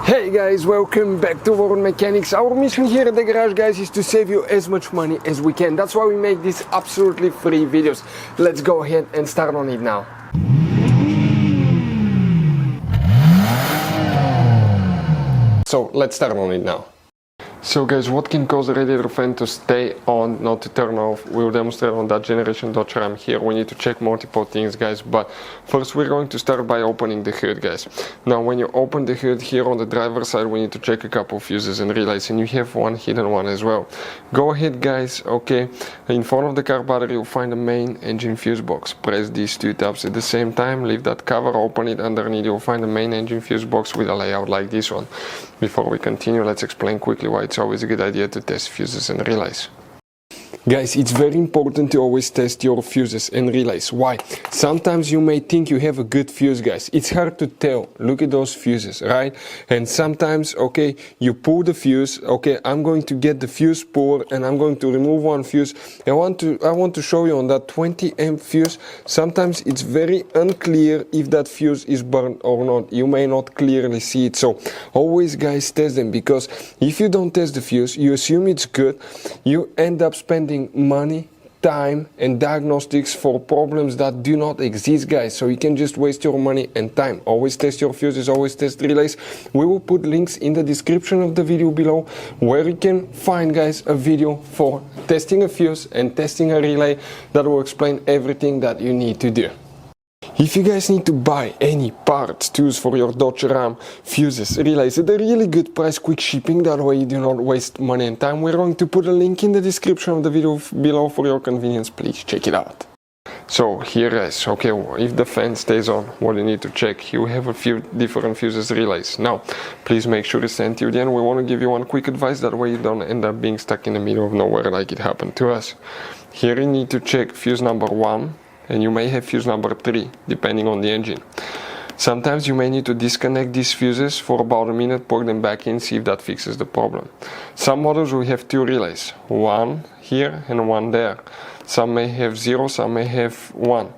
Hey guys, welcome back to World Mechanics. Our mission here at the garage, guys, is to save you as much money as we can. That's why we make these absolutely free videos. Let's go ahead and start on it now. So let's start on it now. So guys, what can cause the radiator fan to stay on, not to turn off? We'll demonstrate on that generation Dodge Ram here. We need to check multiple things, guys, but first we're going to start by opening the hood, guys. Now when you open the hood here on the driver's side, we need to check a couple fuses and relays, and you have one hidden one as well. Go ahead, guys, okay, in front of the car battery you'll find the main engine fuse box. Press these two tabs at the same time, leave that cover, open it. Underneath you'll find the main engine fuse box with a layout like this one. Before we continue, let's explain quickly why it's always a good idea to test fuses and relays. Guys, it's very important to always test your fuses and relays. Why? Sometimes you may think you have a good fuse, guys. It's hard to tell. Look at those fuses, right? And sometimes, okay, you pull the fuse. Okay, I'm going to get the fuse puller and I'm going to remove one fuse. I want to show you on that 20 amp fuse. Sometimes it's very unclear if that fuse is burned or not. You may not clearly see it. So always, guys, test them, because if you don't test the fuse, you assume it's good. You end up spending money, time and diagnostics for problems that do not exist, guys. So you can just waste your money and time. Always test your fuses, always test relays. We will put links in the description of the video below where you can find, guys, a video for testing a fuse and testing a relay that will explain everything that you need to do. If you guys need to buy any parts, tools for your Dodge Ram, fuses, relays at a really good price, quick shipping, that way you do not waste money and time, we're going to put a link in the description of the video below for your convenience. Please check it out. So here, guys, okay, if the fan stays on, what you need to check, you have a few different fuses, relays. Now, please make sure it's sent to you. Then we want to give you one quick advice, that way you don't end up being stuck in the middle of nowhere like it happened to us. Here you need to check fuse number 1. And you may have fuse number 3, depending on the engine. Sometimes you may need to disconnect these fuses for about a minute, plug them back in, see if that fixes the problem. Some models will have 2 relays, one here and one there. Some may have 0, some may have 1.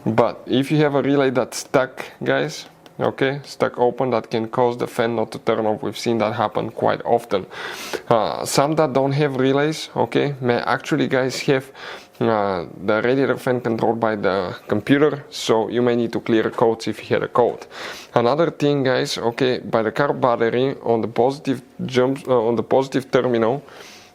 But if you have a relay that's stuck, guys, okay, stuck open, that can cause the fan not to turn off. We've seen that happen quite often. Some that don't have relays, okay, may actually, guys, have the radiator fan controlled by the computer, so you may need to clear codes if you had a code. Another thing, guys, okay, by the car battery on the positive on the positive terminal,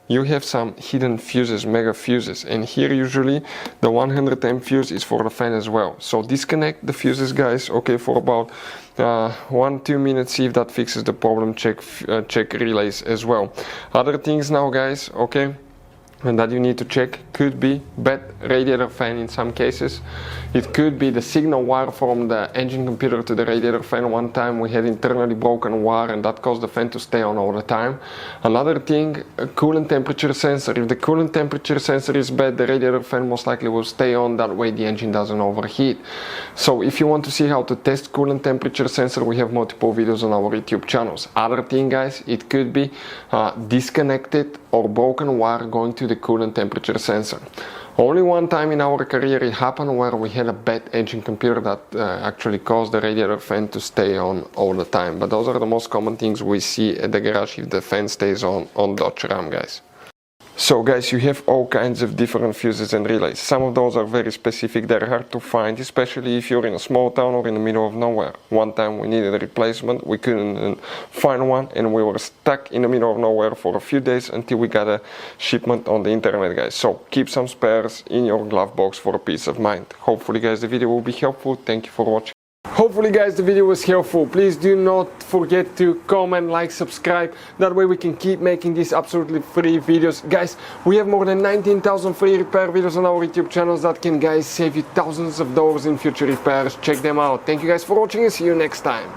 you have some hidden fuses, mega fuses, and here usually the 100 amp fuse is for the fan as well. So disconnect the fuses, guys, okay, for about 1-2 minutes, see if that fixes the problem. Check relays as well. Other things now, guys, okay, and that you need to check, could be bad radiator fan in some cases. It could be the signal wire from the engine computer to the radiator fan. One time we had internally broken wire and that caused the fan to stay on all the time. Another thing, a coolant temperature sensor. If the coolant temperature sensor is bad, the radiator fan most likely will stay on, that way the engine doesn't overheat. So if you want to see how to test coolant temperature sensor, we have multiple videos on our YouTube channels. Other thing, guys, it could be disconnected or broken wire going to the coolant temperature sensor. Only one time in our career it happened where we had a bad engine computer that actually caused the radiator fan to stay on all the time. But those are the most common things we see at the garage if the fan stays on Dodge Ram, guys. So guys, you have all kinds of different fuses and relays. Some of those are very specific, they're hard to find, especially if you're in a small town or in the middle of nowhere. One time we needed a replacement, we couldn't find one, and we were stuck in the middle of nowhere for a few days until we got a shipment on the internet, guys. So keep some spares in your glove box for a peace of mind. Hopefully, guys, the video will be helpful. Thank you for watching. Hopefully, guys, the video was helpful. Please do not forget to comment, like, subscribe. That way we can keep making these absolutely free videos. Guys, we have more than 19,000 free repair videos on our YouTube channels that can, guys, save you thousands of dollars in future repairs. Check them out. Thank you guys for watching and see you next time.